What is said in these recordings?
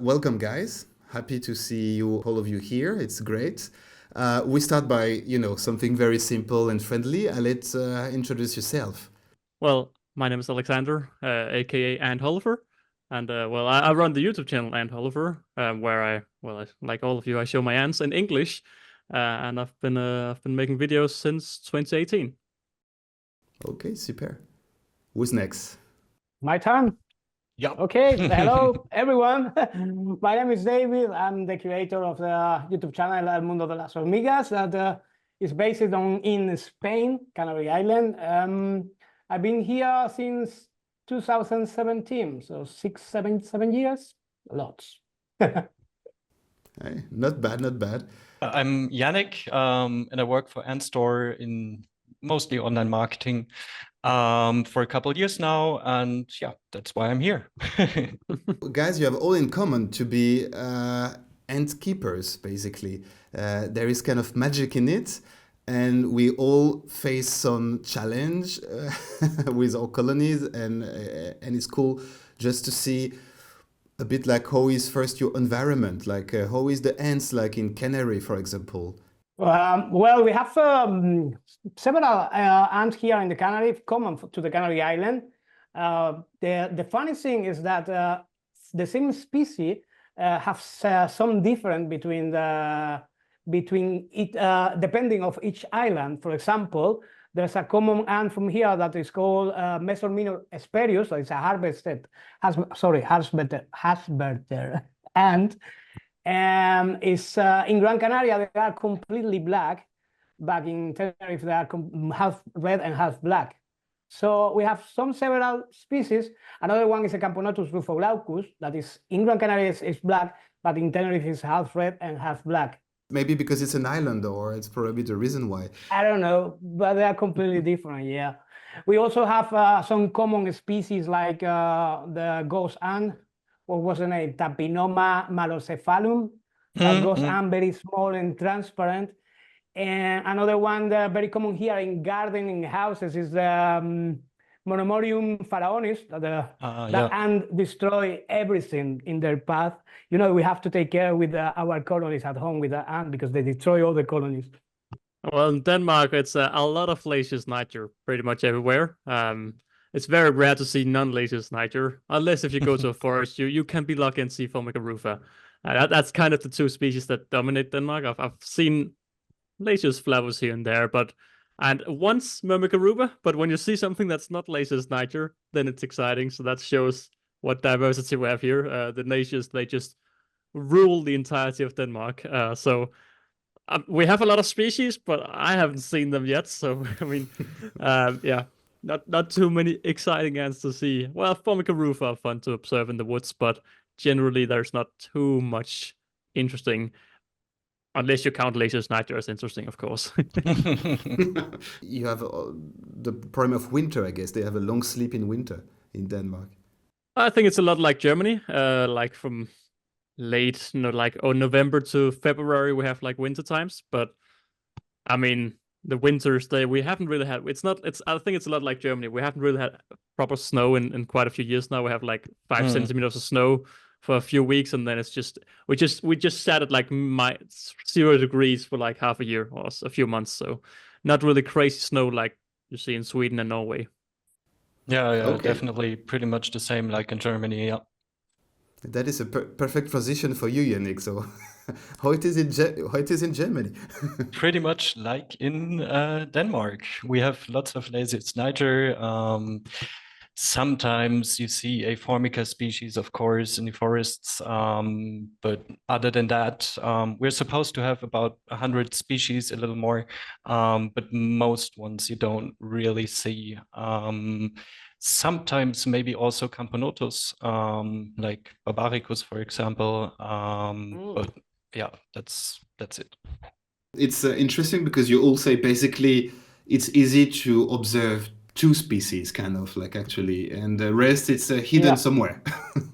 Welcome, guys. Happy to see you, all of you here. It's great. We start by, something very simple and friendly. Let's introduce yourself. Well, my name is Alexander, aka Ant Oliver, and I run the YouTube channel Ant Oliver, where like all of you, I show my ants in English, and I've been making videos since 2018. Okay, super. Who's next? My turn. Yeah. Okay. Hello, everyone. My name is David. I'm the creator of the YouTube channel El Mundo de las Hormigas that is based in Spain, Canary Island. I've been here since 2017, so 7 years. Lots. Hey, not bad, not bad. I'm Yannick, and I work for Antstore in mostly online marketing for a couple of years now, and yeah, that's why I'm here. Guys, you have all in common to be ant keepers, basically. There is kind of magic in it, and we all face some challenge with our colonies, and it's cool just to see a bit like how is first your environment, like how is the ants like in Canary, for example. Well, we have several ants here in the Canary, common to the Canary Island. The funny thing is that the same species have some difference between it depending of each island. For example, there's a common ant from here that is called Mesomino esperius. So it's a Hasberter ant. And it's in Gran Canaria they are completely black, but in Tenerife they are half red and half black. So we have several species. Another one is a Camponotus rufoglaukus that is in Gran Canaria is black, but in Tenerife is half red and half black. Maybe because it's an island, or it's probably the reason why. I don't know, but they are completely different. Yeah, we also have some common species like the ghost ant. What was the name? Tapinoma malocephalum. Ghost ant, very small and transparent. And another one very common here in gardening houses is the Monomorium pharaonis. That ant destroy everything in their path. You know, we have to take care with our colonies at home with the ant because they destroy all the colonies. Well, in Denmark, it's a lot of Lasius niger pretty much everywhere. It's very rare to see non-Lasius niger, unless if you go to a forest, you can be lucky and see Formica rufa. That's kind of the two species that dominate Denmark. I've seen Lasius flavus here and there, and once Myrmica rufa, but when you see something that's not Lasius niger, then it's exciting. So that shows what diversity we have here. The Lasius, they just rule the entirety of Denmark. We have a lot of species, but I haven't seen them yet. So I mean, yeah. Not too many exciting ants to see. Well, Formica rufa are fun to observe in the woods, but generally there's not too much interesting, unless you count Lasius niger as interesting, of course. You have the problem of winter, I guess. They have a long sleep in winter in Denmark. I think it's a lot like Germany, like from late, November to February, we have like winter times, but I mean, the winters we haven't really had. I think it's a lot like Germany. We haven't really had proper snow in quite a few years now. We have like 5 centimeters of snow for a few weeks, and then it's just we just sat at like -0 degrees for like half a year or a few months. So not really crazy snow like you see in Sweden and Norway. Yeah, Okay. Definitely pretty much the same like in Germany. Yeah. That is a perfect transition for you, Yannick. So, how it is in Germany? Pretty much like in Denmark. We have lots of Lasius niger. Sometimes you see a Formica species, of course, in the forests. But other than that, we're supposed to have about 100 species, a little more. But most ones you don't really see. Sometimes maybe also Camponotus, like Babaricus, for example. But yeah, that's it. It's interesting because you all say basically it's easy to observe 2 species, kind of like actually, and the rest it's hidden somewhere.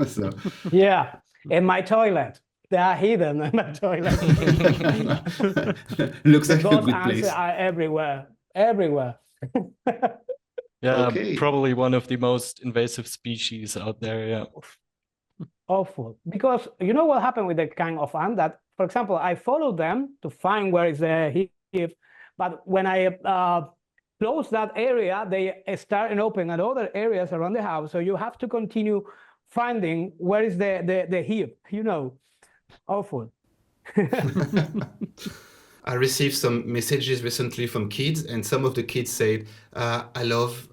So. Yeah, in my toilet. They are hidden in my toilet. Looks like a good Ants place. are everywhere. Yeah, Okay. probably one of the most invasive species out there. Yeah. awful. Because you know what happened with the kind of ant that, for example, I follow them to find where is the hive, but when I close that area, they start and open at other areas around the house. So you have to continue finding where is the hive, you know, awful. I received some messages recently from kids, and some of the kids said, I love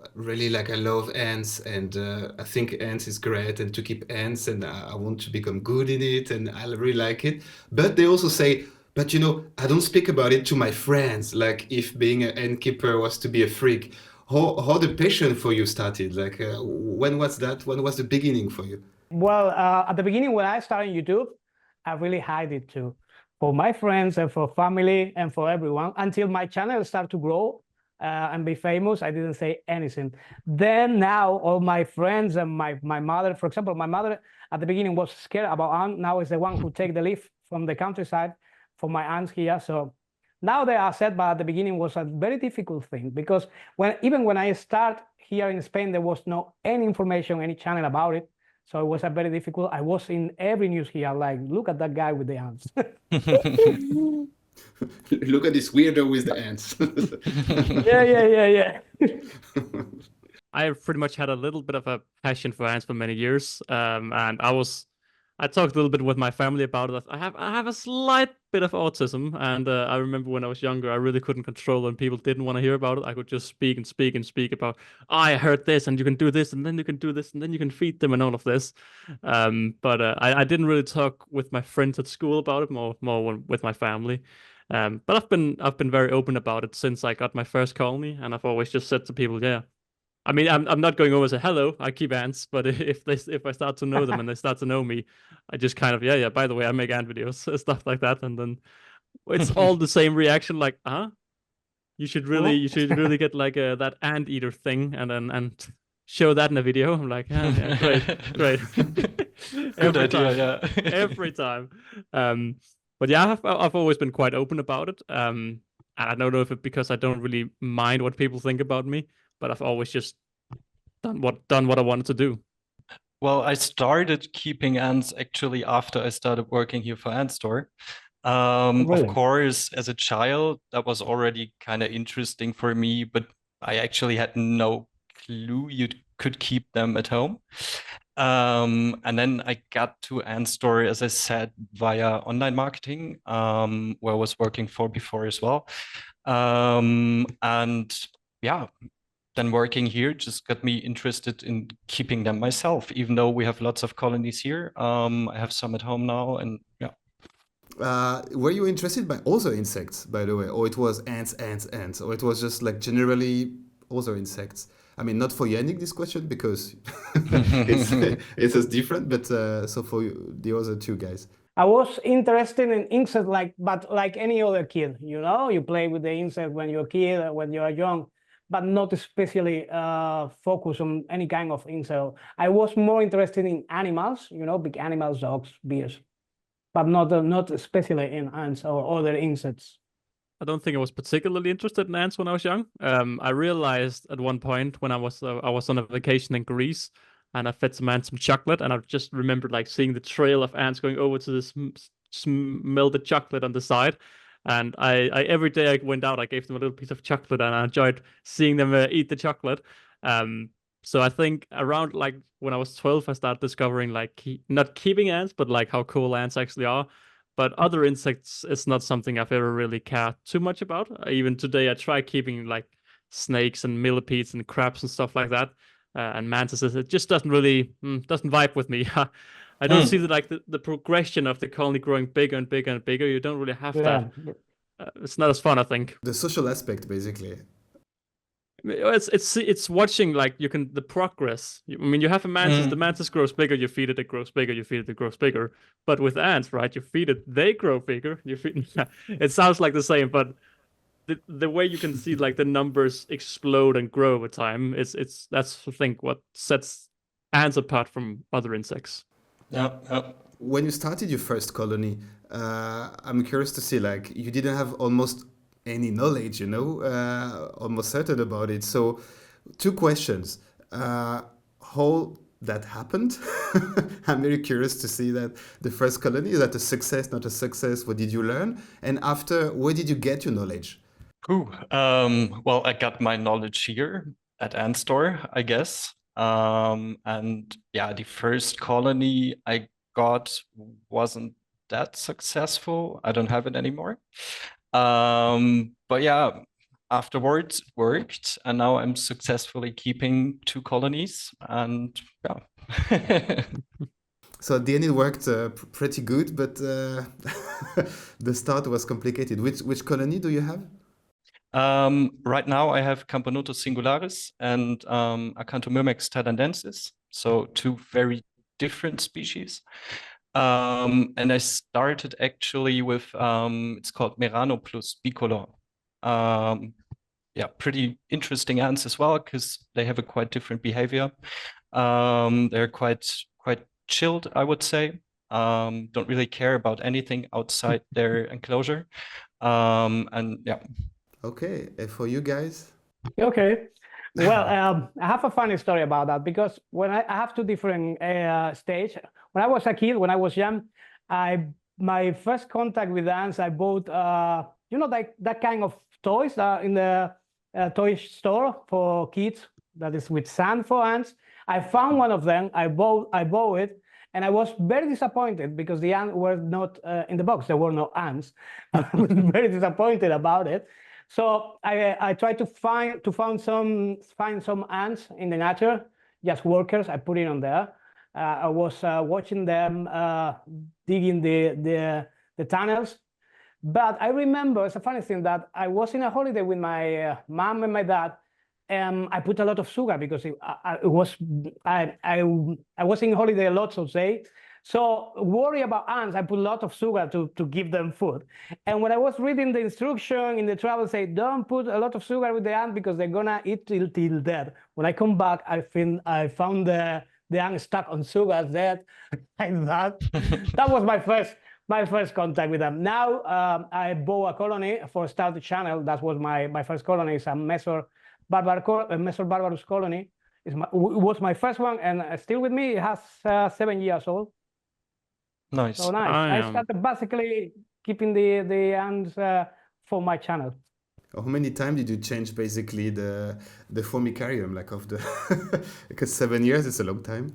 ants, and I think ants is great, and to keep ants, and I want to become good in it, and I really like it. But they also say, but you know, I don't speak about it to my friends, like if being an ant keeper was to be a freak. How the passion for you started? Like, when was that? When was the beginning for you? Well, at the beginning when I started YouTube, I really hide it too, for my friends and for family and for everyone, until my channel started to grow and be famous. I didn't say anything. Then now all my friends and my mother, for example, my mother at the beginning was scared about ants. Now is the one who take the lift from the countryside for my aunts here. So now they are set, but at the beginning was a very difficult thing, because even when I start here in Spain, there was no any information, any channel about it. So it was a very difficult. I was in every news here, like, look at that guy with the ants. Look at this weirdo with the ants. Yeah. I pretty much had a little bit of a passion for ants for many years, and I talked a little bit with my family about it. I have a slight bit of autism, and I remember when I was younger, I really couldn't control when people didn't want to hear about it. I could just speak and speak and speak about, I heard this, and you can do this, and then you can do this, and then you can feed them, and all of this. But I didn't really talk with my friends at school about it, more with my family. But I've been very open about it since I got my first colony, and I've always just said to people, yeah. I mean, I'm not going over and say hello. I keep ants, but if I start to know them and they start to know me, I just kind of yeah. By the way, I make ant videos, stuff like that, and then it's all the same reaction. Like, you should really get like that anteater thing, and show that in a video. I'm like, yeah, great. Good idea, yeah. Every time. But yeah, I've always been quite open about it. And I don't know if it's because I don't really mind what people think about me, but I've always just done what I wanted to do. Well, I started keeping ants actually after I started working here for Ant Store. Really? Of course, as a child, that was already kind of interesting for me, but I actually had no clue you could keep them at home. And then I got to Ant Store, as I said, via online marketing, where I was working for before as well. And yeah, then working here just got me interested in keeping them myself, even though we have lots of colonies here. I have some at home now, and yeah. Were you interested by other insects, by the way, or it was ants, or it was just like generally other insects? I mean, not for Yannick this question because it's just different, but so for the other two guys. I was interested in insects, but like any other kid, you know, you play with the insect when you're a kid, when you're young, but not especially focus on any kind of insect. I was more interested in animals, you know, big animals, dogs, bears, but not especially in ants or other insects. I don't think I was particularly interested in ants when I was young. I realized at one point when I was on a vacation in Greece, and I fed some ants some chocolate, and I just remembered like seeing the trail of ants going over to this melted chocolate on the side. And I every day I went out, I gave them a little piece of chocolate, and I enjoyed seeing them eat the chocolate. So I think around like when I was 12, I started discovering like not keeping ants, but like how cool ants actually are. But other insects, it's not something I've ever really cared too much about. Even today, I try keeping like snakes and millipedes and crabs and stuff like that, and mantises. It just doesn't really doesn't vibe with me. I don't see the progression of the colony growing bigger and bigger and bigger. You don't really have that. It's not as fun, I think. The social aspect, basically. It's watching like the progress. I mean, you have a mantis. The mantis grows bigger. You feed it, it grows bigger. You feed it, it grows bigger. But with ants, right? You feed it, they grow bigger. You feed. It sounds like the same, but the way you can see like the numbers explode and grow over time, that's I think what sets ants apart from other insects. Yeah. When you started your first colony, I'm curious to see like you didn't have almost any knowledge, you know, almost certain about it. So 2 questions. How that happened? I'm very curious to see that the first colony. Is that a success, not a success? What did you learn? And after, where did you get your knowledge? Well, I got my knowledge here at Anstore, I guess. And yeah, the first colony I got wasn't that successful. I don't have it anymore. But yeah, afterwards it worked, and now I'm successfully keeping 2 colonies, and yeah. So at the end it worked pretty good, but the start was complicated. Which colony do you have? Right now I have Camponotus singularis and Acanthomyrmex thailandensis, so 2 very different species. And I started actually with it's called Merano plus bicolor. Yeah, pretty interesting ants as well because they have a quite different behavior. They're quite chilled, I would say. Don't really care about anything outside their enclosure. And yeah. Okay, and for you guys? Okay. Well, I have a funny story about that because when I have 2 different stages. When I was a kid, when I was young, my first contact with ants, I bought like that kind of toys in the toy store for kids that is with sand for ants. I found one of them. I bought it, and I was very disappointed because the ants were not in the box. There were no ants. I was very disappointed about it. So I tried to find some ants in the nature, just workers. I put it on there. I was watching them digging the tunnels. But I remember, it's a funny thing, that I was in a holiday with my mom and my dad, and I put a lot of sugar because I was in holiday a lot, so say. So worry about ants, I put a lot of sugar to give them food. And when I was reading the instruction in the travel, say, don't put a lot of sugar with the ant because they're gonna eat till dead. When I come back, I found the ant stuck on sugar dead. Like that. That was my first contact with them. Now I bought a colony for Start Channel. That was my first colony. It's a Mesor barbarus colony. It was my first one, and still with me. It has 7 years old. Nice. So nice. I started basically keeping the ants for my channel. How many times did you change basically the formicarium, like of the because 7 years is a long time.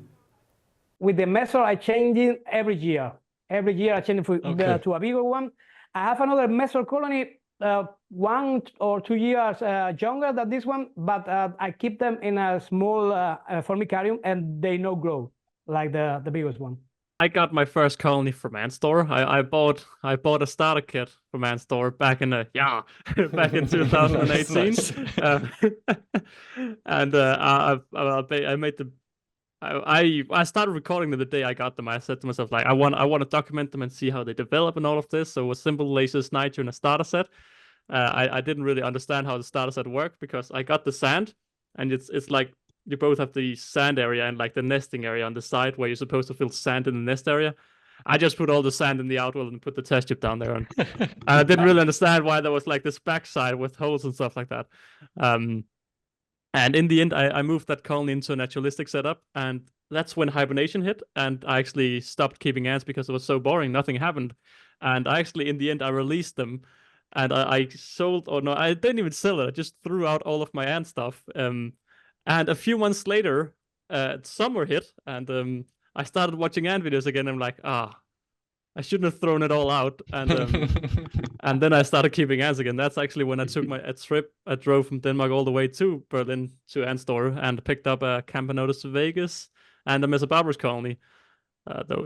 With the Mesor, I change it every year. Every year I change it to a bigger one. I have another Mesor colony 1 or 2 years younger than this one, but I keep them in a small formicarium, and they no grow like the biggest one. I got my first colony from Anstore. I bought a starter kit from Anstore back in back in 2018. Nice. And I made the I started recording them the day I got them. I said to myself, like, I want to document them and see how they develop and all of this. So a simple Laces Nitro and a starter set. I didn't really understand how the starter set worked because I got the sand, and it's like you both have the sand area and like the nesting area on the side where you're supposed to fill sand in the nest area. I just put all the sand in the outwell and put the test tube down there, and I didn't really understand why there was like this backside with holes and stuff like that. And in the end, I moved that colony into a naturalistic setup, and that's when hibernation hit, and I actually stopped keeping ants because it was so boring. Nothing happened, and I actually, in the end, I released them, and I sold, or no, I didn't even sell it. I just threw out all of my ant stuff. And a few months later, summer hit, and I started watching ant videos again. I'm like, I shouldn't have thrown it all out, and and then I started keeping ants again. That's actually when I took a trip. I drove from Denmark all the way to Berlin to Anstore and picked up a Camponotus vegas and a Mesobarbarus colony.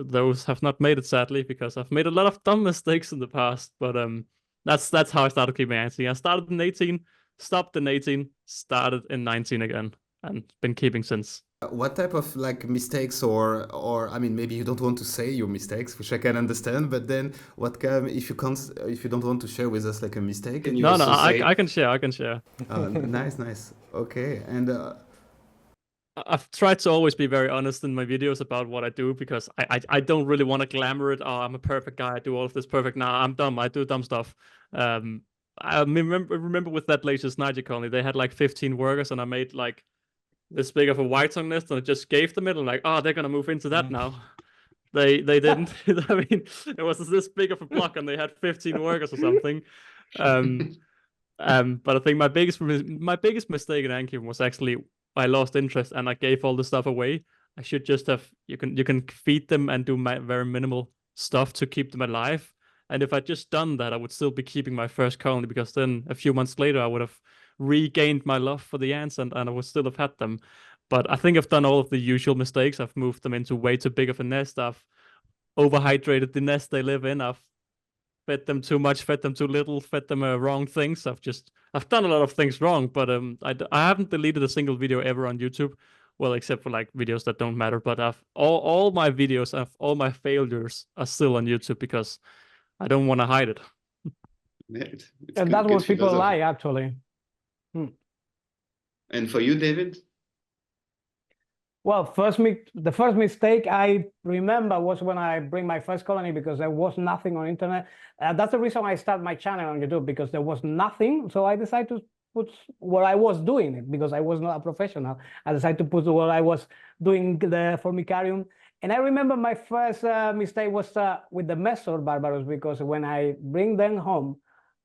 Those have not made it, sadly, because I've made a lot of dumb mistakes in the past. But that's how I started keeping ants. I started in 18, stopped in 18, started in 19 again, and been keeping since. What type of like mistakes or I mean, maybe you don't want to say your mistakes, which I can understand, but then what kind, if you don't want to share with us like a mistake? Can you I can share. Nice. Okay. And I've tried to always be very honest in my videos about what I do, because I don't really want to glamour it. Oh, I'm a perfect guy. I do all of this perfect. Nah, I'm dumb. I do dumb stuff. I remember with that latest Niger colony, they had like 15 workers, and I made like this big of a white-tongue nest, and I just gave them it. I'm like, oh, they're gonna move into that now. They didn't. I mean, it was this big of a block, and they had 15 workers or something. But I think my biggest mistake in Anki was actually I lost interest and I gave all the stuff away. I should just have you can feed them and do my very minimal stuff to keep them alive. And if I'd just done that, I would still be keeping my first colony, because then a few months later I would have regained my love for the ants and I would still have had them. But I think I've done all of the usual mistakes. I've moved them into way too big of a nest. I've overhydrated the nest they live in. I've fed them too much, fed them too little, fed them wrong things. I've done a lot of things wrong, but I haven't deleted a single video ever on YouTube. Well, except for like videos that don't matter. But all my videos of all my failures are still on YouTube because I don't want to hide it. And that's what people like, actually. And for you, David? Well, the first mistake I remember was when I bring my first colony, because there was nothing on internet. That's the reason I started my channel on YouTube, because there was nothing. So I decided to put what I was doing it, because I was not a professional. I decided to put what I was doing the Formicarium. And I remember my first mistake was with the Mesor Barbarus, because when I bring them home,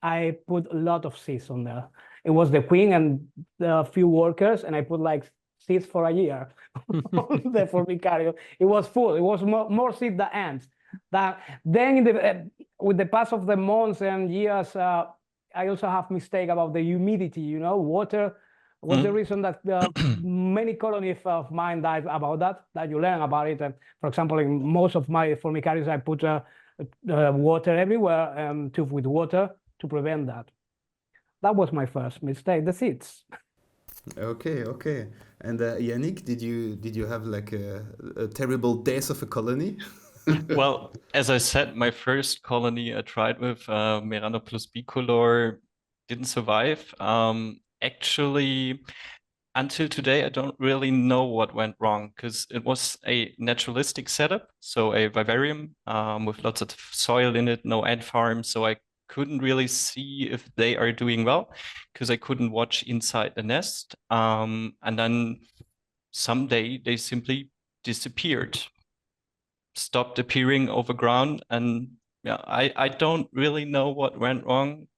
I put a lot of seeds on there. It was the queen and a few workers, and I put like seeds for a year on the Formicarium. It was full. It was more seeds than ants. Then with the pass of the months and years, I also have mistake about the humidity. Water was the reason that many colonies of mine died about that you learn about it. And for example, in most of my Formicariums, I put water everywhere, tube with water to prevent that. That was my first mistake, the seeds. Okay. And Yannick, did you have like a terrible death of a colony? Well, as I said, my first colony I tried with Meranopus bicolor didn't survive. Actually, until today, I don't really know what went wrong, because it was a naturalistic setup, so a vivarium with lots of soil in it, no ant farm, so I couldn't really see if they are doing well, because I couldn't watch inside the nest. And then someday they simply disappeared, stopped appearing over ground, and yeah, I don't really know what went wrong.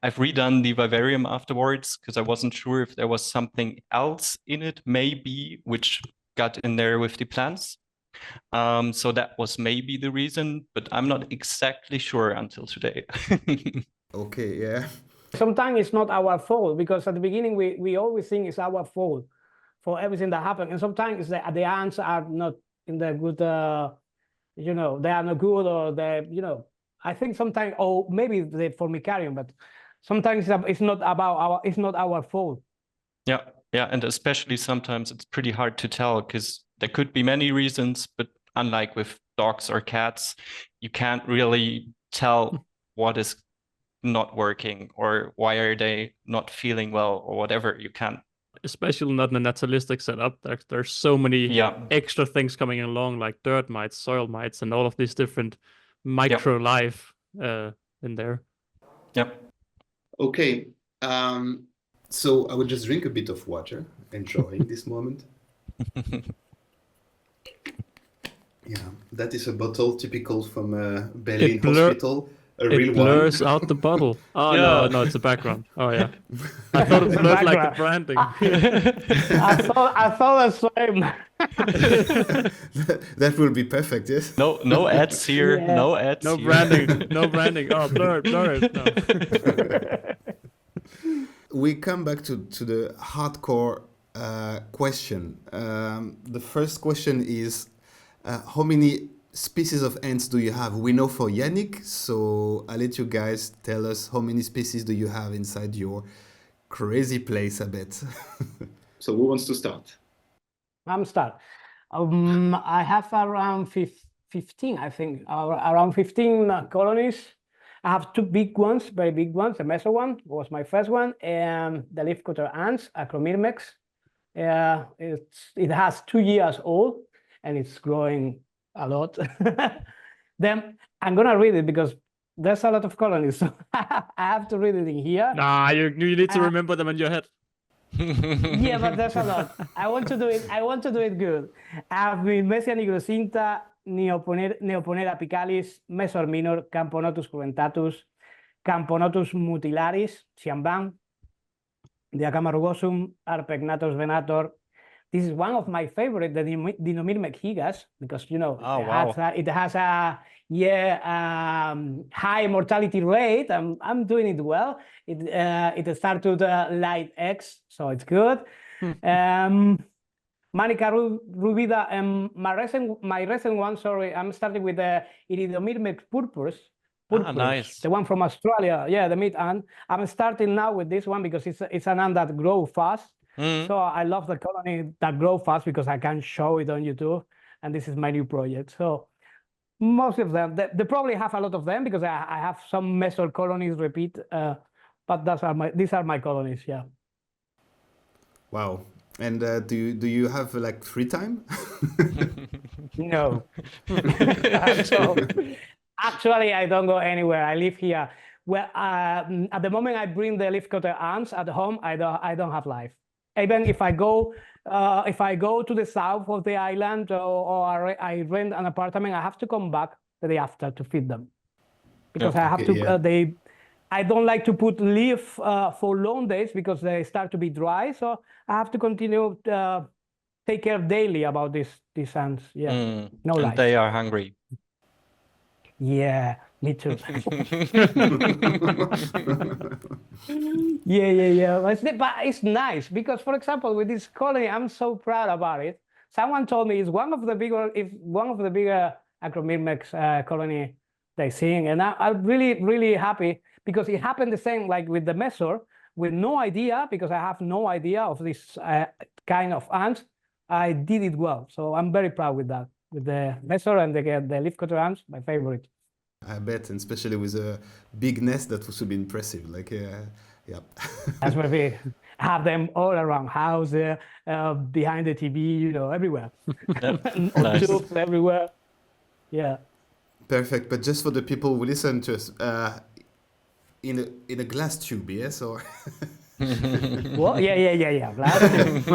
I've redone the vivarium afterwards because I wasn't sure if there was something else in it, maybe, which got in there with the plants. So that was maybe the reason, but I'm not exactly sure until today. Okay, yeah. Sometimes it's not our fault, because at the beginning we always think it's our fault for everything that happened. And sometimes the ants are not in the good, they are not good, or I think sometimes, or maybe the Formicarium, but sometimes it's not our fault. Yeah, and especially sometimes it's pretty hard to tell, because there could be many reasons, but unlike with dogs or cats, you can't really tell what is not working or why are they not feeling well or whatever. You can't. Especially not in a naturalistic setup. There's so many extra things coming along, like dirt mites, soil mites, and all of these different micro life in there. Yep. Okay. So I will just drink a bit of water, enjoying this moment. Yeah, that is a bottle typical from Berlin Hospital. It blurs out the bottle. Oh no, it's a background. Oh yeah, I thought it blurred like the branding. I thought the same. That will be perfect, yes. No ads here. Yeah. No ads. No here. branding. No branding. Oh, blur it. No. We come back to the hardcore question. The first question is, how many species of ants do you have? We know for Yannick, so I'll let you guys tell us how many species do you have inside your crazy place, I bet. So who wants to start? I'm start. I have around 15, I think, around 15 colonies. I have two big ones, very big ones. The Mesor one was my first one, and the leafcutter ants, Acromyrmex. It has 2 years old, and it's growing a lot. Then I'm gonna read it because there's a lot of colonies, so I have to read it in here. Nah, you need to remember them in your head. Yeah, but that's a lot. I want to do it. I want to do it good. Mesia nigrocinta, Neoponera apicalis, Mesor minor, Camponotus cruentatus, Camponotus mutilaris, Xianbang, Diacama rugosum, Arpegnatus venator. This is one of my favorite, the Dinomyrmex gigas, because Oh, wow. it has a high mortality rate. I'm doing it well. It started light X, so it's good. Manica rubida, my recent one. Sorry, I'm starting with the Iridomyrmex purpurus. Nice. The one from Australia, yeah, the meat ant. I'm starting now with this one because it's an ant that grows fast. So I love the colony that grow fast because I can show it on YouTube, and this is my new project. So most of them, they probably have a lot of them because I have some mesor colonies repeat, but these are my colonies, yeah. Wow. And do you have like free time? No. So, actually, I don't go anywhere. I live here. Well, at the moment I bring the leafcutter ants at home, I don't have life. Even if I go to the south of the island or I rent an apartment, I have to come back the day after to feed them because I have to. Yeah. I don't like to put leaf for long days because they start to be dry. So I have to continue take care daily about these ants. Yeah, no and life. they are hungry. Yeah, me too. Yeah. But it's nice because, for example, with this colony, I'm so proud about it. Someone told me it's one of the bigger Acromyrmex colony they sing, and I'm really, really happy because it happened the same like with the Mesor, with no idea because I have no idea of this kind of ants. I did it well, so I'm very proud with that. With the Mesor and the leafcutter ants, my favorite. I bet, and especially with a big nest, that would be impressive. Like, yeah. That's where we have them all around house, behind the TV, everywhere. Nice. Tubes everywhere. Yeah. Perfect. But just for the people who listen to us, in a glass tube, yes, or. Well, yeah. Glass tube.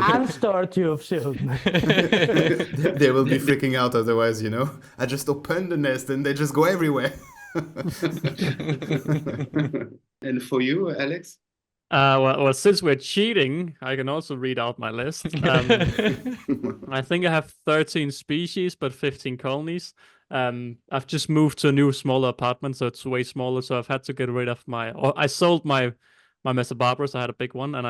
And store tube soon. They will be freaking out otherwise, I just open the nest and they just go everywhere. And for you, Alex? Well, since we're cheating, I can also read out my list. I think I have 13 species, but 15 colonies. I've just moved to a new, smaller apartment, so it's way smaller. So I've had to get rid of I sold my Mesobarbarus. I had a big one, and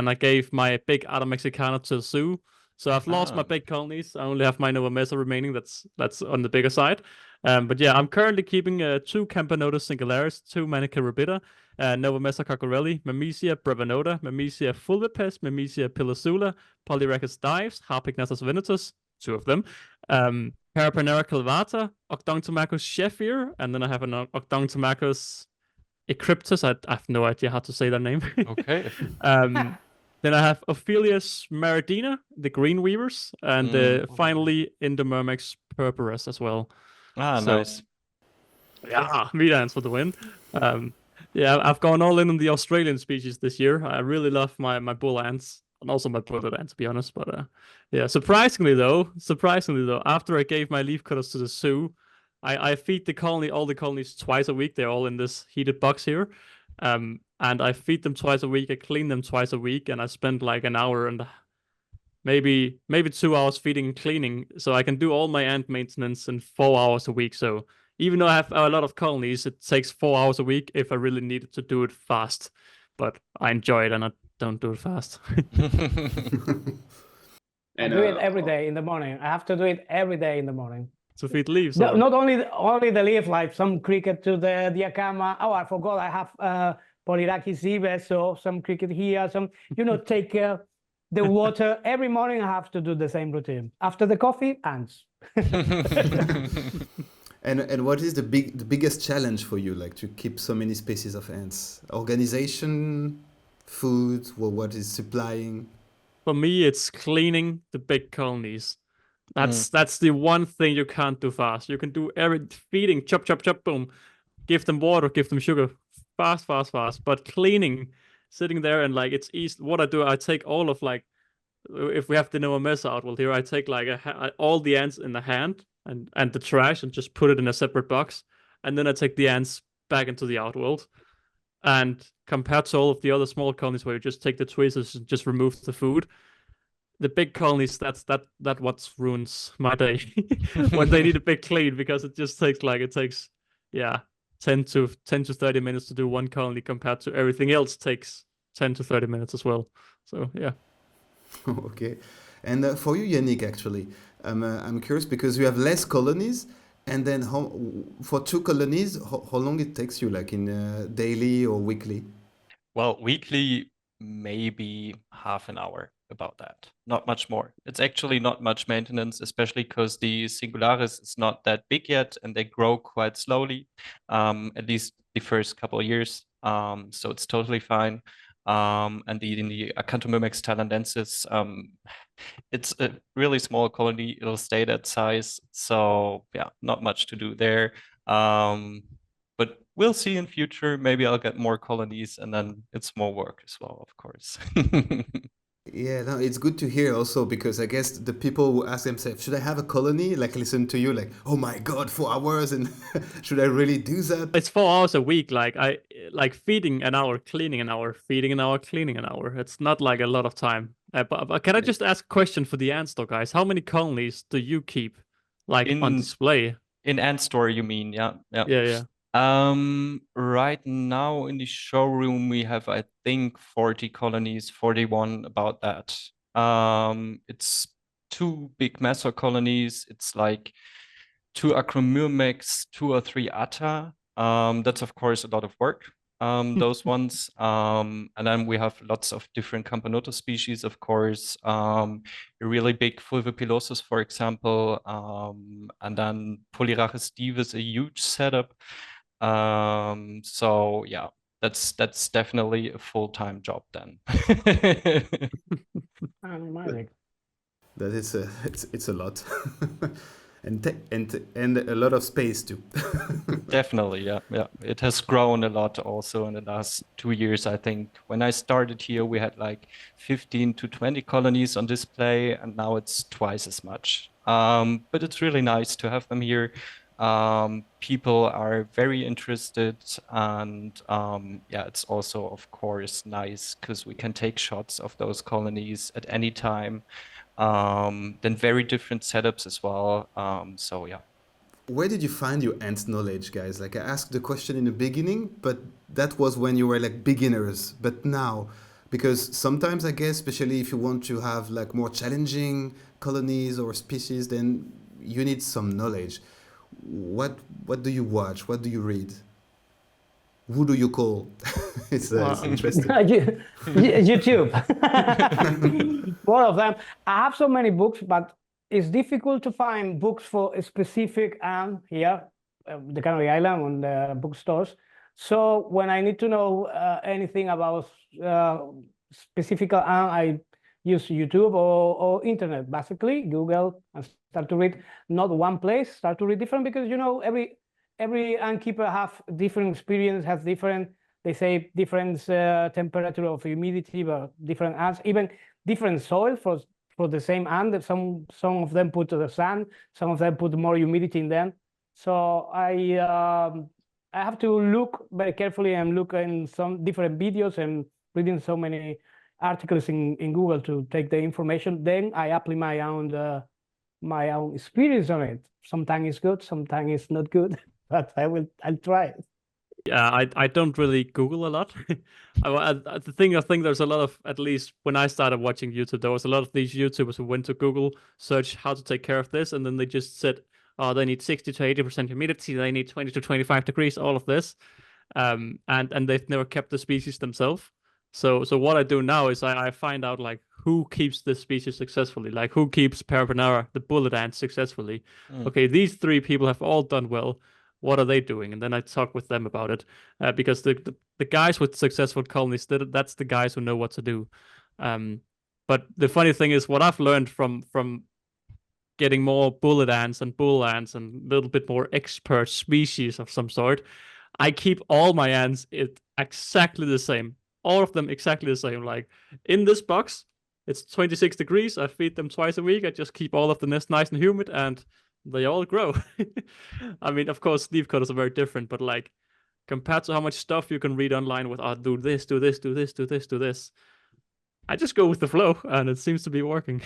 I gave my big Ada Mexicana to the zoo. So I've lost my big colonies. I only have my Nova Mesa remaining. That's on the bigger side. But yeah, I'm currently keeping 2 Camponotus singularis, 2 Manica rubida, Nova Mesa coccarelli, Memesia brevinota, Memesia fulvipes, Memesia pilosula, Polyrhacus dives, Harpegnathus venatus, 2 of them, Paraponera calvata, Octoctomachus sheffir, and then I have an Octoctomachus ecryptus. I have no idea how to say that name. Okay. Then I have Ophelius maridina, the green weavers, and finally Indomyrmex purpurus as well. Nice. Yeah, meat ants for the win. Yeah, I've gone all in on the Australian species this year. I really love my bull ants and also my bullet ant, to be honest. But yeah, surprisingly though, after I gave my leafcutters to the zoo, I feed all the colonies twice a week. They're all in this heated box here. And I feed them twice a week. I clean them twice a week, and I spend like an hour and maybe 2 hours feeding and cleaning. So I can do all my ant maintenance in 4 hours a week. So even though I have a lot of colonies, it takes 4 hours a week if I really needed to do it fast. But I enjoy it and I don't do it fast. I do it every day in the morning. I have to do it every day in the morning. To feed leaves? No, not only the leaf, like some cricket to the Diacama. Oh, I forgot I have Polyrhacus zibes, so some cricket here, some, take care. The water, every morning I have to do the same routine. After the coffee, ants. And what is the biggest challenge for you, like to keep so many species of ants? Organization, food, what is supplying? For me, it's cleaning the big colonies. That's the one thing you can't do fast. You can do feeding, chop, boom. Give them water, give them sugar, fast. But cleaning, sitting there, and like it's easy. What I do, I take all of like, if we have the Noah mess outworld here, I take like all the ants in the hand and the trash and just put it in a separate box, and then I take the ants back into the outworld. And compared to all of the other small colonies where you just take the tweezers and just remove the food, the big colonies, that what ruins my day when they need a big clean, because it just takes 10 to 30 minutes to do one colony compared to everything else takes 10 to 30 minutes as well. So yeah. Okay. And for you, Yannick, actually, I'm curious because you have less colonies, and then for 2 colonies, how long it takes you, like in daily or weekly? Well, weekly, maybe half an hour, about that. Not much more. It's actually not much maintenance, especially because the Singularis is not that big yet, and they grow quite slowly, at least the first couple of years. So it's totally fine. And in the Acanthomyrmex thailandensis, it's a really small colony. It'll stay that size. So yeah, not much to do there. But we'll see in future. Maybe I'll get more colonies, and then it's more work as well, of course. Yeah, no, it's good to hear also, because I guess the people who ask themselves, should I have a colony? Like listen to you, like, oh my God, 4 hours, and should I really do that? It's 4 hours a week. Like I like feeding an hour, cleaning an hour, feeding an hour, cleaning an hour. It's not like a lot of time. But can I just ask a question for the ant store guys? How many colonies do you keep like on display? In Ant Store, you mean? Yeah. Yeah. Right now in the showroom, we have, I think, 40 colonies, 41, about that. It's 2 big Meso colonies. It's like 2 Acromyrmex, 2 or 3 Atta. That's of course a lot of work. Those ones. And then we have lots of different Camponotus species, of course. A really big Fulvipilosus, for example. And then Polyrachis divis, a huge setup. So yeah, that's definitely a full-time job then. Magic. That is it's a lot. And a lot of space too. Definitely, yeah. It has grown a lot also in the last 2 years, I think. When I started here, we had like 15 to 20 colonies on display, and now it's twice as much. But it's really nice to have them here. People are very interested, and yeah, it's also, of course, nice because we can take shots of those colonies at any time. Then very different setups as well. So yeah. Where did you find your ant knowledge, guys? Like I asked the question in the beginning, but that was when you were like beginners. But now, because sometimes I guess, especially if you want to have like more challenging colonies or species, then you need some knowledge. What do you watch? What do you read? Who do you call? It's interesting. YouTube. One of them. I have so many books, but it's difficult to find books for a specific ant here, the Canary Island, on the bookstores. So when I need to know anything about specific ant, I use YouTube or internet, basically Google, and start to read. Not one place, start to read different, because you know every ant keeper have different experience, has different, they say, different temperature of humidity, but different ants, even different soil for the same ant. Some of them put the sand, some of them put more humidity in them. So I have to look very carefully and look in some different videos and reading so many articles in Google to take the information. Then I apply my own experience on it. Sometimes it's good, sometimes it's not good, but I'll try it. Yeah, I don't really Google a lot. I think there's a lot of, at least when I started watching YouTube, there was a lot of these YouTubers who went to Google, search how to take care of this, and then they just said, oh, they need 60 to 80% humidity, they need 20 to 25 degrees, all of this. And they've never kept the species themselves. So what I do now is I find out like who keeps this species successfully, like who keeps Paraponera, the bullet ant, successfully. Okay, these 3 people have all done well. What are they doing? And then I talk with them about it, because the guys with successful colonies, that's the guys who know what to do. But the funny thing is, what I've learned from getting more bullet ants and bull ants and a little bit more expert species of some sort, I keep all my ants exactly the same. all of them exactly the same. Like in this box, it's 26 degrees. I feed them twice a week. I just keep all of the nest nice and humid, and they all grow. I mean, of course, leaf cutters are very different, but like compared to how much stuff you can read online with, oh, do this, do this, do this, do this, do this. I just go with the flow, and it seems to be working.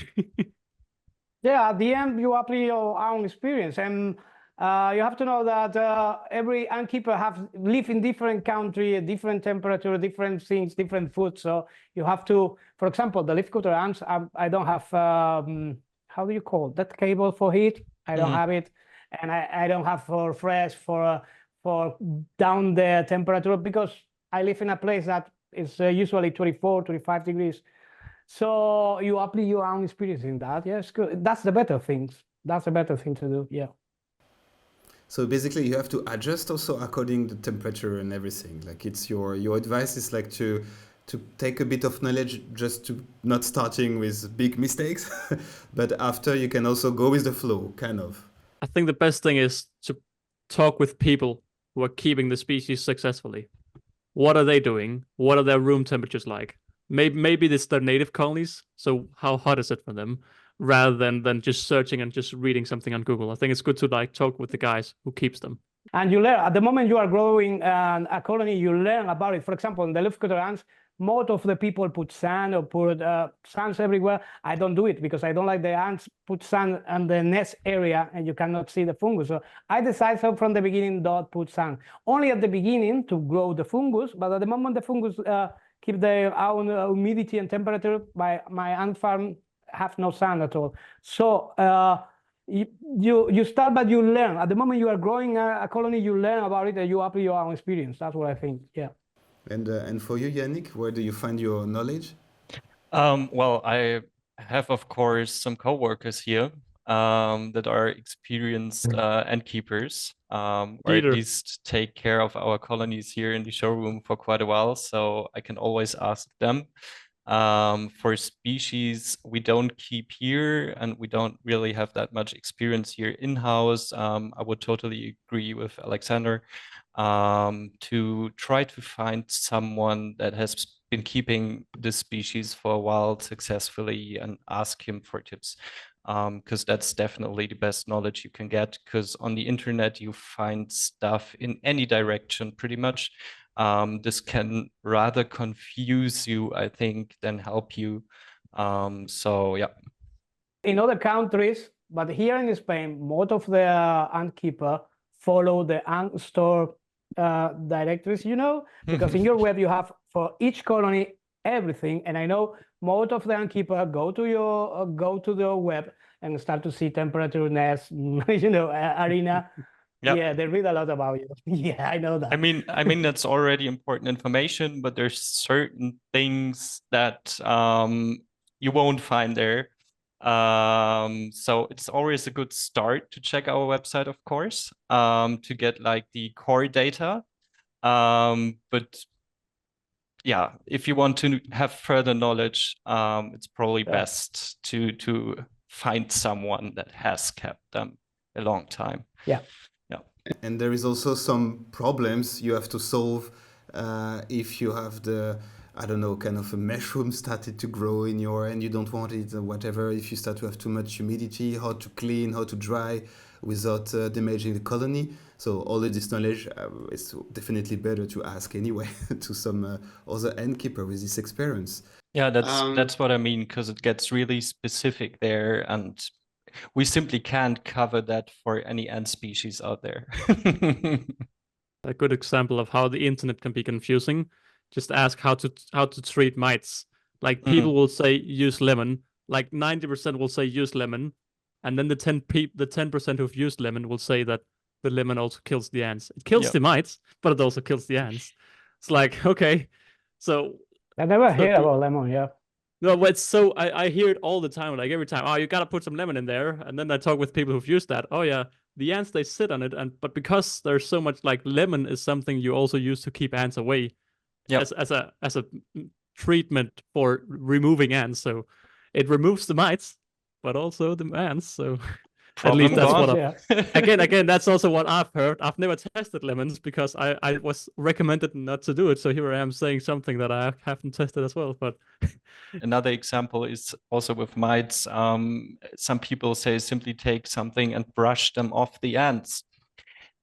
Yeah, at the end, you apply your own experience, and you have to know that every ant keeper live in different country, different temperature, different things, different food. So you have to, for example, the leafcutter ants. I don't have how do you call that cable for heat? I don't have it, and I don't have for fresh for down the temperature because I live in a place that is usually 24, 25 degrees. So you apply your own experience in that. Yes, good. That's the better things. That's the better thing to do. Yeah. So basically, you have to adjust also according to temperature and everything. Like it's your advice is like to take a bit of knowledge, just to not starting with big mistakes, but after you can also go with the flow, kind of. I think the best thing is to talk with people who are keeping the species successfully. What are they doing? What are their room temperatures like? Maybe it's their native colonies, so how hot is it for them? Rather than just searching and just reading something on Google. I think it's good to like talk with the guys who keeps them. And you learn, at the moment you are growing a colony, you learn about it. For example, in the leafcutter ants, most of the people put sand or put sands everywhere. I don't do it because I don't like the ants put sand on the nest area and you cannot see the fungus. So I decided from the beginning not put sand. Only at the beginning to grow the fungus, but at the moment the fungus keep their own humidity and temperature, my ant farm have no sand at all. So you start, but you learn. At the moment you are growing a colony, you learn about it and you apply your own experience. That's what I think. Yeah. And for you, Yannick, where do you find your knowledge? Well, I have, of course, some coworkers here that are experienced ant keepers, or at least take care of our colonies here in the showroom for quite a while. So I can always ask them. For species we don't keep here and we don't really have that much experience here in-house, I would totally agree with Alexander to try to find someone that has been keeping this species for a while successfully and ask him for tips, because that's definitely the best knowledge you can get, because on the internet you find stuff in any direction pretty much. This can rather confuse you, I think, than help you. So yeah. In other countries, but here in Spain, most of the ant keeper follow the ant store directories, you know, because in your web you have for each colony everything. And I know most of the ant keeper go to the web and start to see temperature, nest, you know, arena. Yep. Yeah, they read a lot about you. Yeah, I know that. I mean that's already important information, but there's certain things that you won't find there. So it's always a good start to check our website, of course, to get like the core data. But yeah, if you want to have further knowledge, it's probably best to find someone that has kept them a long time. Yeah. And there is also some problems you have to solve if you have the, I don't know, kind of a mushroom started to grow in your, and you don't want it or whatever. If you start to have too much humidity, how to clean, how to dry without damaging the colony. So all of this knowledge is definitely better to ask anyway to some other ant keeper with this experience. Yeah, that's what I mean, because it gets really specific there, and we simply can't cover that for any ant species out there. A good example of how the internet can be confusing. Just ask how to treat mites. Like people will say use lemon. Like 90% will say use lemon, and then the 10% who've used lemon will say that the lemon also kills the ants. It kills the mites, but it also kills the ants. It's like, okay, so I never heard about lemon. Yeah. No, but so I hear it all the time. Like every time, oh, you gotta put some lemon in there, and then I talk with people who've used that. Oh yeah, the ants they sit on it, but because there's so much, like lemon is something you also use to keep ants away, as a treatment for removing ants. So it removes the mites, but also the ants. So At least that's what Yeah. again, that's also what I've heard. I've never tested lemons because I was recommended not to do it. So here I am saying something that I haven't tested as well. But Another example is also with mites. Some people say simply take something and brush them off the ants.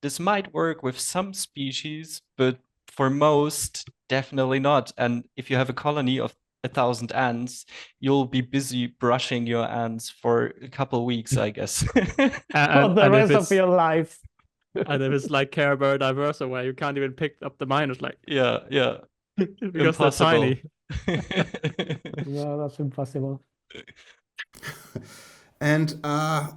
This might work with some species, but for most, definitely not. And if you have a colony of 1,000 ants, you'll be busy brushing your ants for a couple weeks, I guess. For the and if rest of it's your life. and if it's like Care Bear Diversa, where you can't even pick up the minors, like Yeah, because impossible. they're tiny. No, that's impossible. And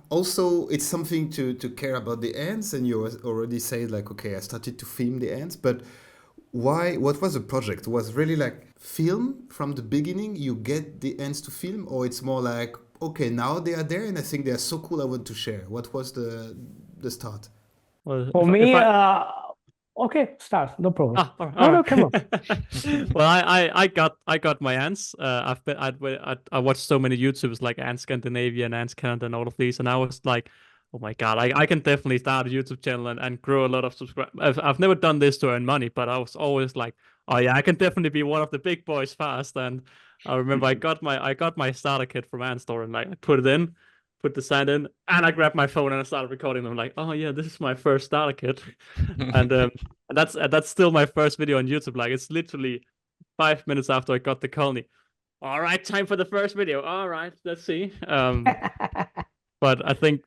also, it's something to care about the ants. And you already said like, okay, I started to film the ants, but why? What was the project? Was really like film from the beginning? You get the ants to film, or it's more like, okay, now they are there, and I think they are so cool. I want to share. What was the start? Well, For if me, I okay, start, no problem. all right, No, all no, right. come on. Well, I got my ants. I watched so many YouTubers like Ant Scandinavia and Ants Canada and all of these, and I was like, oh my God, I can definitely start a YouTube channel and grow a lot of subscribers. I've never done this to earn money, but I was always like, oh yeah, I can definitely be one of the big boys fast. And I remember I got my starter kit from Ant Store and like I put it in, put the sign in, and I grabbed my phone and I started recording them. Like, oh yeah, this is my first starter kit, and that's still my first video on YouTube. Like it's literally 5 minutes after I got the colony. All right, time for the first video. All right, let's see. But I think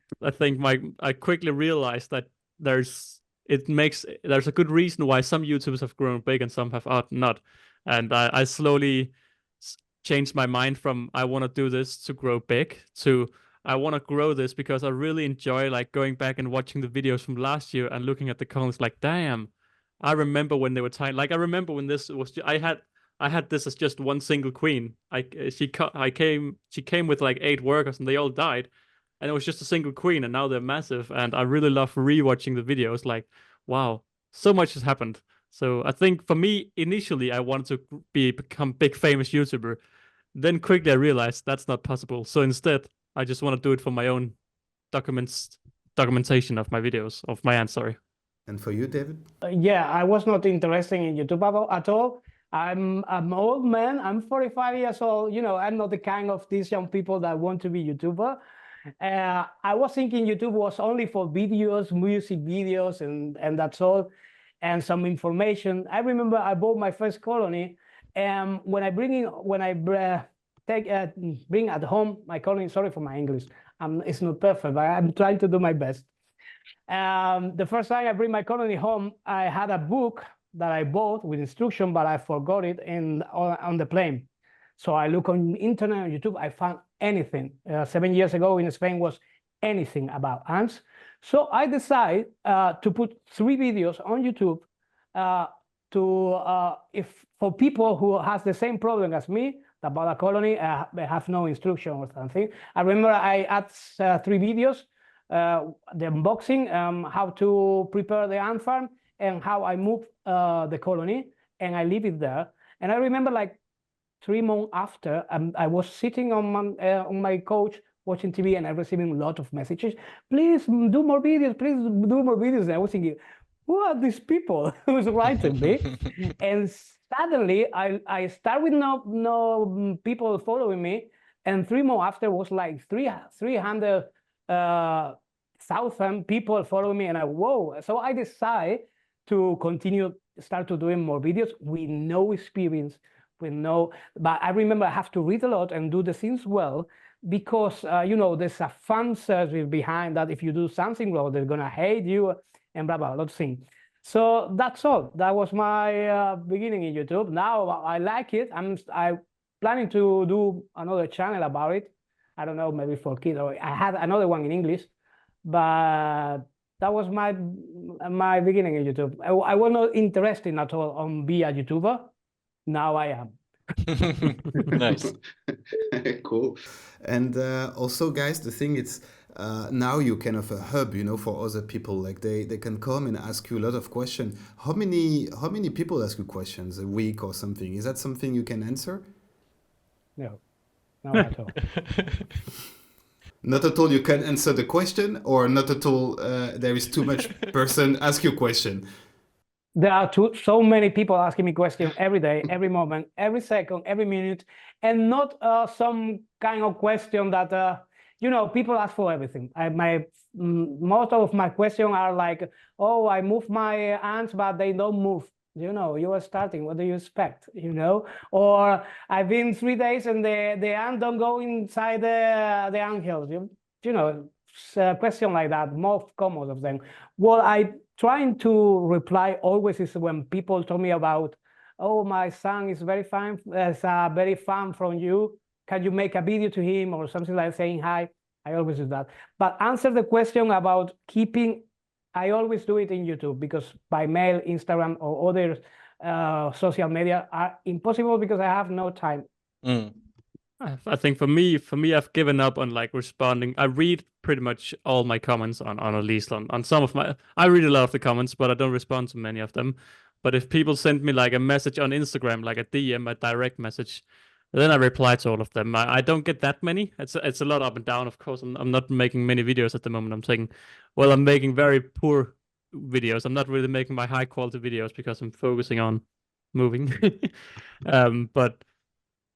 I quickly realized that there's a good reason why some YouTubers have grown big and some have not. And I slowly changed my mind from I want to do this to grow big to I want to grow this because I really enjoy like going back and watching the videos from last year and looking at the comments like, damn, I remember when they were tiny. Like I remember when this was I had this as just one single queen. She came with like 8 workers and they all died, and it was just a single queen, and now they're massive. And I really love rewatching the videos. Like, wow, so much has happened. So I think for me, initially, I wanted to become big famous YouTuber. Then quickly I realized that's not possible. So instead, I just want to do it for my own documentation of my videos, of my ants, sorry. And for you, David? Yeah, I was not interested in YouTube at all. I'm an old man. I'm 45 years old. You know, I'm not the kind of these young people that want to be YouTuber. I was thinking YouTube was only for videos, music videos, and that's all, and some information. I remember I bought my first colony, and when I bring at home my colony. Sorry for my English. It's not perfect, but I'm trying to do my best. The first time I bring my colony home, I had a book that I bought with instruction, but I forgot it on the plane. So I look on internet, on YouTube, I found anything. 7 years ago in Spain was anything about ants. So I decided to put 3 videos on YouTube if for people who has the same problem as me about a colony, they have no instruction or something. I remember I add 3 videos, the unboxing, how to prepare the ant farm, and how I move the colony, and I leave it there. And I remember like 3 months after, I was sitting on my couch watching TV, and I receiving a lot of messages. Please do more videos. Please do more videos. And I was thinking, who are these people who's writing me? And suddenly, I start with no people following me, and 3 months after was like 300,000 people following me, and whoa! So I decided to start to doing more videos with no experience. But I remember I have to read a lot and do the things well, because you know, there's a fan service behind that. If you do something wrong, they're gonna hate you and blah blah, a lot of things. So that's all. That was my beginning in YouTube. Now I like it. I'm planning to do another channel about it. I don't know, maybe for kids, or I had another one in English, but that was my beginning in YouTube. I was not interested at all on be a YouTuber. Now I am. Nice. Cool. And also, guys, the thing is, now you kind of a hub, you know, for other people. Like they can come and ask you a lot of questions. How many people ask you questions a week or something? Is that something you can answer? No, not at all. Not at all you can answer the question, or not at all there is too much person ask you question. There are so many people asking me questions every day, every moment, every second, every minute, and not some kind of question that people ask for everything. Most of my questions are like, oh, I move my ants, but they don't move. You are starting. What do you expect? Or I've been 3 days and the ant don't go inside the anthills. Question like that, most common of them. What I trying to reply always is when people tell me about, oh, my son is very fan, very fan from you. Can you make a video to him or something like saying hi? I always do that. But answer the question about keeping, I always do it in YouTube, because by mail, Instagram, or other social media are impossible because I have no time. I think for me, I've given up on like responding. I read pretty much all my comments on at least on some of my. I read a lot of the comments, but I don't respond to many of them. But if people send me like a message on Instagram, like a DM, a direct message, then I reply to all of them. I don't get that many. It's a lot up and down, of course. I'm not making many videos at the moment. I'm making very poor videos. I'm not really making my high quality videos because I'm focusing on moving. But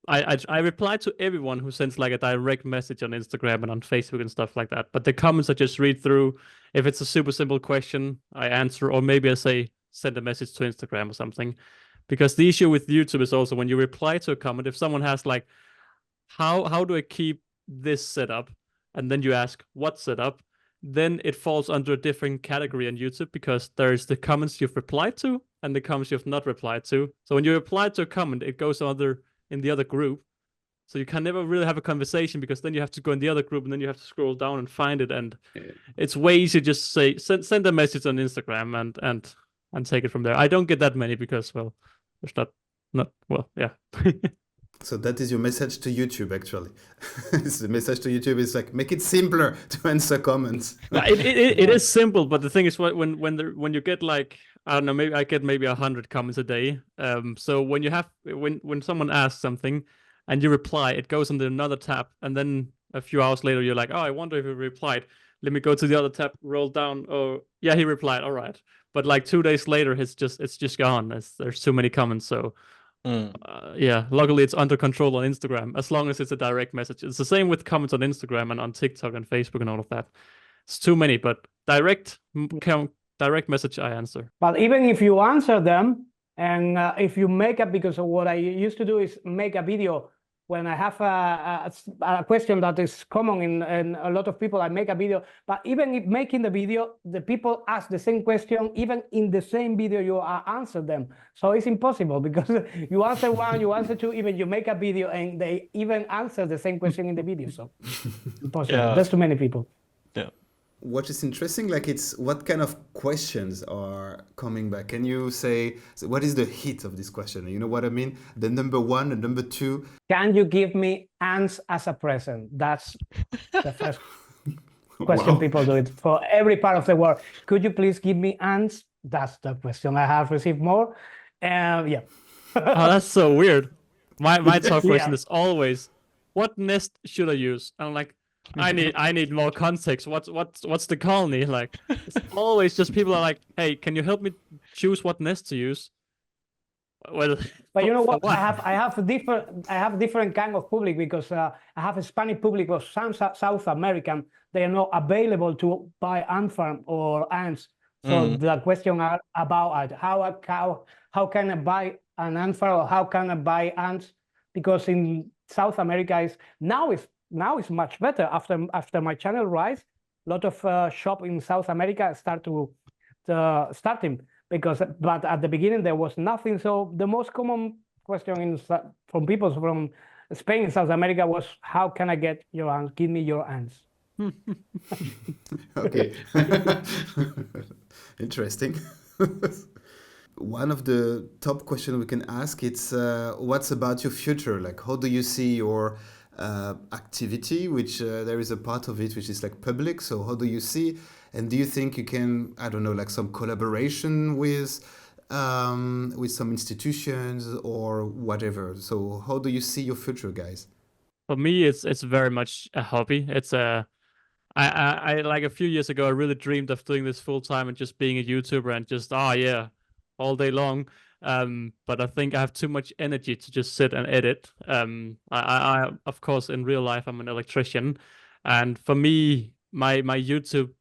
I reply to everyone who sends like a direct message on Instagram and on Facebook and stuff like that. But the comments I just read through. If it's a super simple question, I answer, or maybe I say send a message to Instagram or something. Because the issue with YouTube is also when you reply to a comment, if someone has like, how do I keep this set up? And then you ask what setup, then it falls under a different category on YouTube, because there's the comments you've replied to and the comments you've not replied to. So when you reply to a comment, it goes in the other group. So you can never really have a conversation, because then you have to go in the other group and then you have to scroll down and find it. And it's way easier just say send a message on Instagram and take it from there. I don't get that many because, well, there's not well, yeah. So that is your message to YouTube, actually. The message to YouTube is like, make it simpler to answer comments. It is simple, but the thing is, when you get like, I don't know, maybe I get 100 comments a day. So when someone asks something and you reply, it goes into another tab, and then a few hours later you're like, oh, I wonder if he replied. Let me go to the other tab, roll down. Oh, yeah, he replied. All right. But like 2 days later, it's just gone. There's too many comments. So yeah, luckily it's under control on Instagram, as long as it's a direct message. It's the same with comments on Instagram and on TikTok and Facebook and all of that. It's too many, but direct message I answer. But even if you answer them, and if you make up, because what I used to do is make a video when I have a question that is common in a lot of people, I make a video. But even if making the video, the people ask the same question, even in the same video you answer them. So it's impossible, because you answer one, you answer two, even you make a video and they even answer the same question in the video. So impossible. Yeah. There's too many people. Yeah. What is interesting, like, it's what kind of questions are coming back? Can you say, so what is the hit of this question? You know what I mean? The number one, the number two. Can you give me ants as a present? That's the first question. Wow. People do it for every part of the world. Could you please give me ants? That's the question I have received more. Yeah. Oh, that's so weird. My top question Yeah. is always, what nest should I use? And I'm like, I need more context. What's the colony like? It's always just people are like, hey, can you help me choose what nest to use? Well, But you know for what? I have different kind of public, because I have a Hispanic public of some South American. They are not available to buy ant farm or ants. So the question are about how can I buy an ant farm, or how can I buy ants? Because in South America now it's much better after my channel rise. A lot of shop in South America starting. But at the beginning there was nothing. So the most common question from people from Spain and South America was, how can I get your ants? Give me your ants. Okay. Interesting. One of the top questions we can ask, it's what's about your future? Like, how do you see your activity, which there is a part of it which is like public. So how do you see, and do you think you can, I don't know, like some collaboration with some institutions or whatever? So how do you see your future, guys? For me, it's very much a hobby. It's I like a few years ago, I really dreamed of doing this full time and just being a YouTuber and just, oh yeah, all day long. But I think I have too much energy to just sit and edit. I of course, in real life, I'm an electrician, and for me, my YouTube,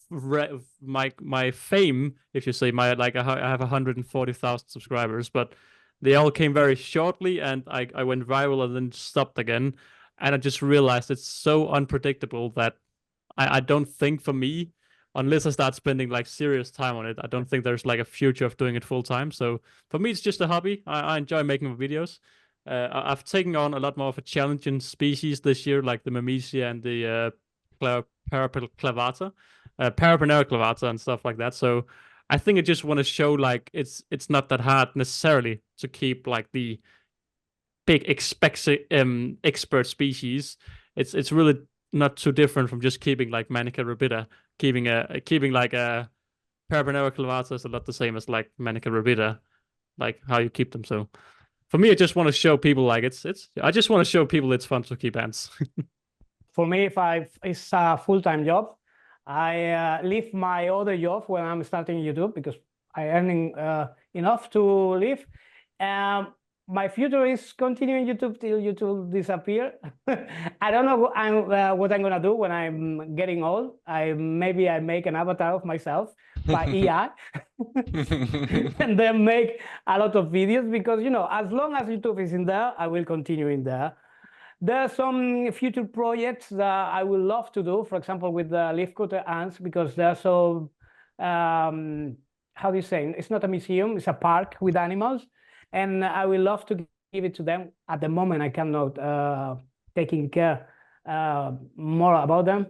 my fame, if you say, my like I have 140,000 subscribers, but they all came very shortly, and I went viral and then stopped again, and I just realized it's so unpredictable that I don't think for me, unless I start spending like serious time on it, I don't think there's like a future of doing it full time. So for me, it's just a hobby. I enjoy making videos. I've taken on a lot more of a challenging species this year, like the Myrmecia and the Parapel clavata, Paraponera clavata and stuff like that. So I think I just want to show like it's not that hard necessarily to keep like the big expert species. It's really not too different from just keeping like Manica rubida. Keeping like a Paraponera clavata is a lot the same as like Manica rubida, like how you keep them. So for me, I just want to show people like I just want to show people it's fun to keep ants. For me, it's a full-time job. I leave my other job when I'm starting YouTube because I earning enough to live. My future is continuing YouTube till YouTube disappear. I don't know what I'm gonna do when I'm getting old. Maybe I make an avatar of myself by AI and then make a lot of videos because, you know, as long as YouTube is in there, I will continue in there. There are some future projects that I would love to do, for example, with the leafcutter ants, because they're so, how do you say, it's not a museum, it's a park with animals. And I will love to give it to them. At the moment, I cannot taking care more about them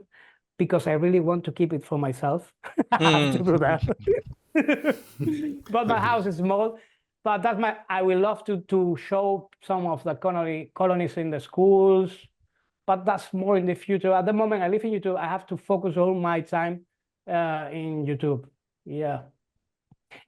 because I really want to keep it for myself. I have to do that. But my house is small. But that's I will love to show some of the colonies in the schools, but that's more in the future. At the moment, I live in YouTube. I have to focus all my time in YouTube. Yeah.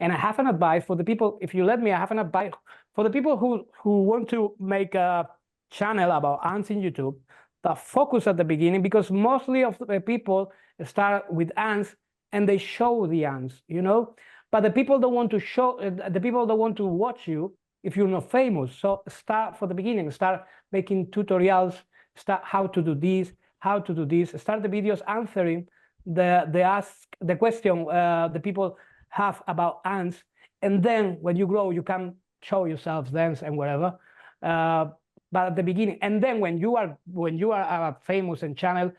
And I have an advice for the people, if you let me, I have an advice for the people who want to make a channel about ants in YouTube, that focus at the beginning, because mostly of the people start with ants and they show the ants, you know? But the people don't want to show, the people don't want to watch you if you're not famous. So start for the beginning, start making tutorials, start how to do this, start the videos answering the question the people have about ants. And then when you grow, you can show yourself dance and whatever. But at the beginning, and then when you are famous and channel,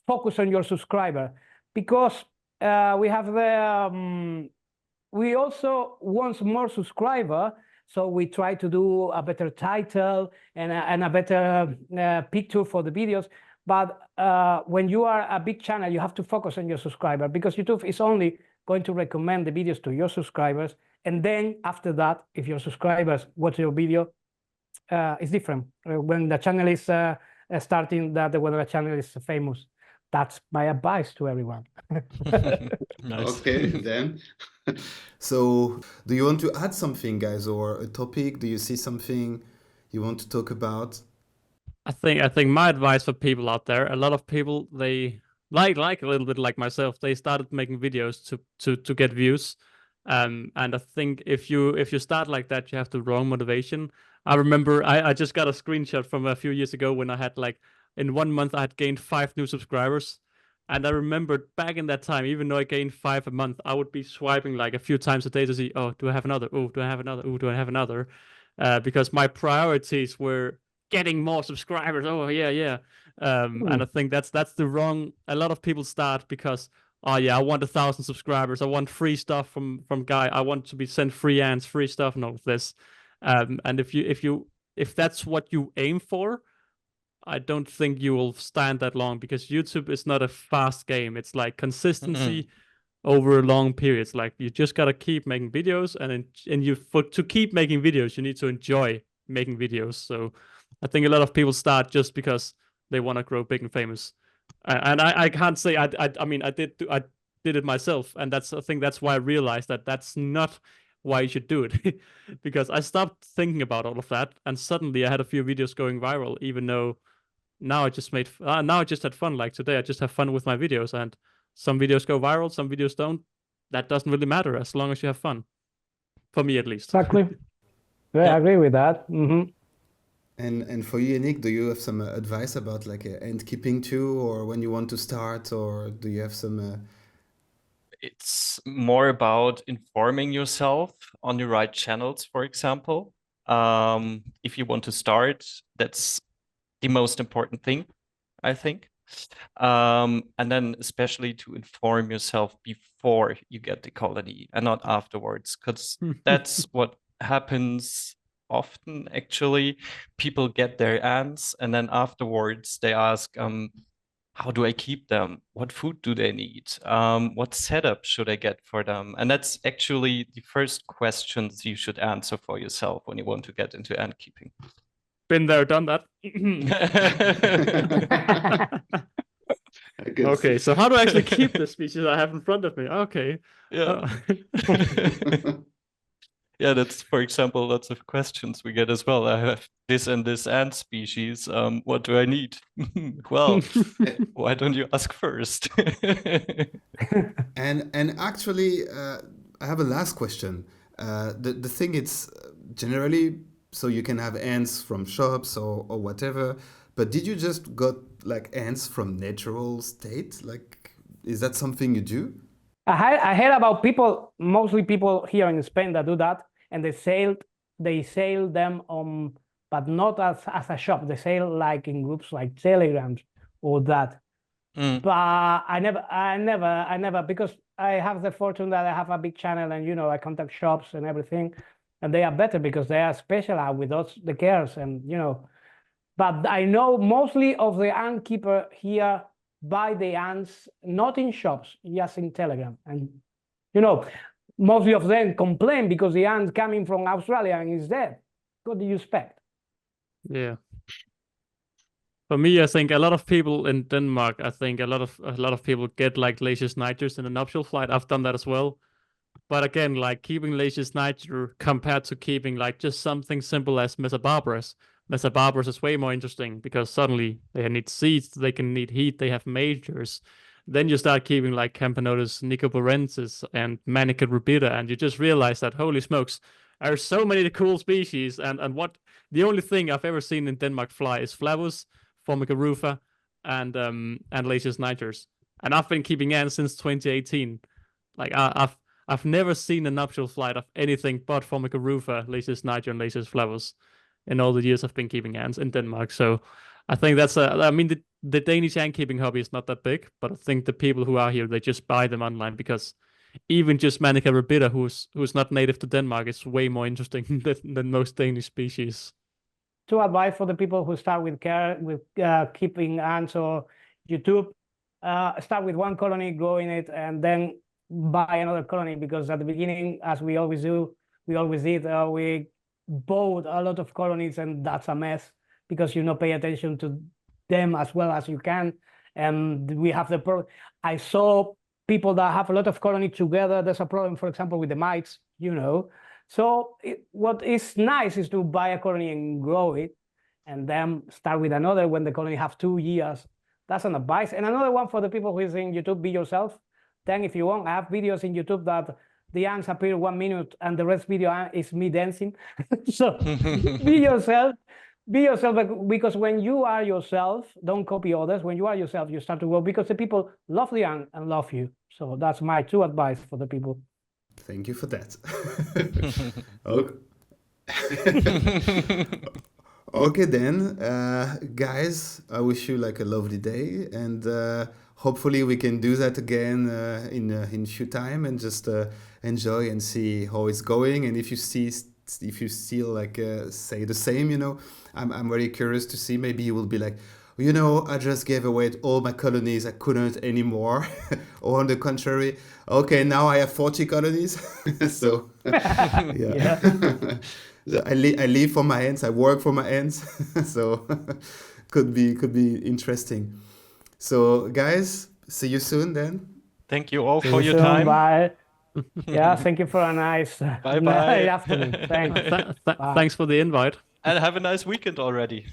focus on your subscriber, because we have we also want more subscriber, so we try to do a better title and a better picture for the videos. But when you are a big channel, you have to focus on your subscriber, because YouTube is only going to recommend the videos to your subscribers. And then after that, if your subscribers watch your video, it's different. When the channel is starting, whether the channel is famous. That's my advice to everyone. Nice. Okay, then. So, do you want to add something, guys, or a topic? Do you see something you want to talk about? I think my advice for people out there, a lot of people, they like a little bit like myself, they started making videos to get views. And I think if you start like that, you have the wrong motivation. I remember I just got a screenshot from a few years ago when I had like, in 1 month I had gained 5 new subscribers. And I remembered back in that time, even though I gained 5 a month, I would be swiping like a few times a day to see, oh, do I have another? Oh, do I have another? Oh, do I have another? Because my priorities were getting more subscribers. Oh, yeah. And I think that's the wrong. A lot of people start because, oh yeah, I want 1,000 subscribers. I want free stuff from Guy. I want to be sent free ants, free stuff, and all of this. And if that's what you aim for, I don't think you will stand that long, because YouTube is not a fast game. It's like consistency over long periods. Like you just gotta keep making videos, and to keep making videos, you need to enjoy making videos. So I think a lot of people start just because they want to grow big and famous. And I can't say I mean I did it myself, and I think that's why I realized that that's not why you should do it. Because I stopped thinking about all of that, and suddenly I had a few videos going viral, even though now I just had fun. Like today, I just have fun with my videos, and some videos go viral, some videos don't. That doesn't really matter as long as you have fun. For me, at least. Exactly. Yeah, Yeah. I agree with that. And for you, Yannick, do you have some advice about like end keeping too, or when you want to start, or do you have some? It's more about informing yourself on the right channels, for example. If you want to start, that's the most important thing, I think. And then especially to inform yourself before you get the colony and not afterwards, because that's what happens often, actually. People get their ants and then afterwards they ask, how do I keep them? What food do they need? What setup should I get for them? And that's actually the first questions you should answer for yourself when you want to get into ant keeping. Been there, done that. Okay, so how do I actually keep the species I have in front of me? Okay. Yeah. Yeah, that's, for example, lots of questions we get as well. I have this and this ant species. What do I need? Well, why don't you ask first? And actually, I have a last question. The thing is generally, so you can have ants from shops or whatever, but did you just got like ants from natural state? Like, is that something you do? I heard about people, mostly people here in Spain that do that, and they sell them but not as a shop. They sell like in groups like Telegrams or that. But I never, because I have the fortune that I have a big channel and I contact shops and everything, and they are better because they are specialized with the cares and But I know mostly of the ant keeper here buy the ants not in shops, just in Telegram, and mostly of them complain because the ant coming from Australia and is dead. What do you expect? Yeah. For me, I think a lot of people in Denmark, a lot of people get like Lasius niger in a nuptial flight. I've done that as well. But again, like keeping Lasius niger compared to keeping like just something simple as Mesobarbarus. Mesobarbarus is way more interesting because suddenly they need seeds, they can need heat, they have majors. Then you start keeping like Camponotus nicoborensis and Manica rubida, and you just realize that holy smokes, there are so many cool species. And what the only thing I've ever seen in Denmark fly is Flavus, Formica rufa, and Lasius niger. And I've been keeping ants since 2018. Like I've never seen a nuptial flight of anything but Formica rufa, Lasius niger, and Lasius flavus in all the years I've been keeping ants in Denmark. So I think that's the Danish ant keeping hobby is not that big, but I think the people who are here, they just buy them online because even just Manica rubida, who's not native to Denmark, is way more interesting than most Danish species. To advise for the people who start with keeping ants or YouTube, start with one colony, growing it, and then buy another colony, because at the beginning, as we always did, we bought a lot of colonies, and that's a mess because pay attention to them as well as you can. And we have the problem. I saw people that have a lot of colony together. There's a problem, for example, with the mites, So what is nice is to buy a colony and grow it, and then start with another when the colony have 2 years. That's an advice. And another one for the people who is in YouTube, be yourself. Then if you want, I have videos in YouTube that the ants appear 1 minute and the rest video is me dancing. So be yourself, because when you are yourself, don't copy others. When you are yourself, you start to grow because the people love the ant and love you. So that's my 2 advice for the people. Thank you for that. Okay then, guys, I wish you like a lovely day, and hopefully we can do that again in few time, and just enjoy and see how it's going. And if you still like say the same, I'm very curious to see. Maybe you will be like, I just gave away all my colonies, I couldn't anymore. Or on the contrary, okay, now I have 40 colonies. So yeah. So I live for my ants, I work for my ants. So could be interesting. So guys, see you soon then. Thank you all for your time. Bye. Yeah, thank you for a nice bye. afternoon. Thanks. Thanks for the invite. And have a nice weekend already.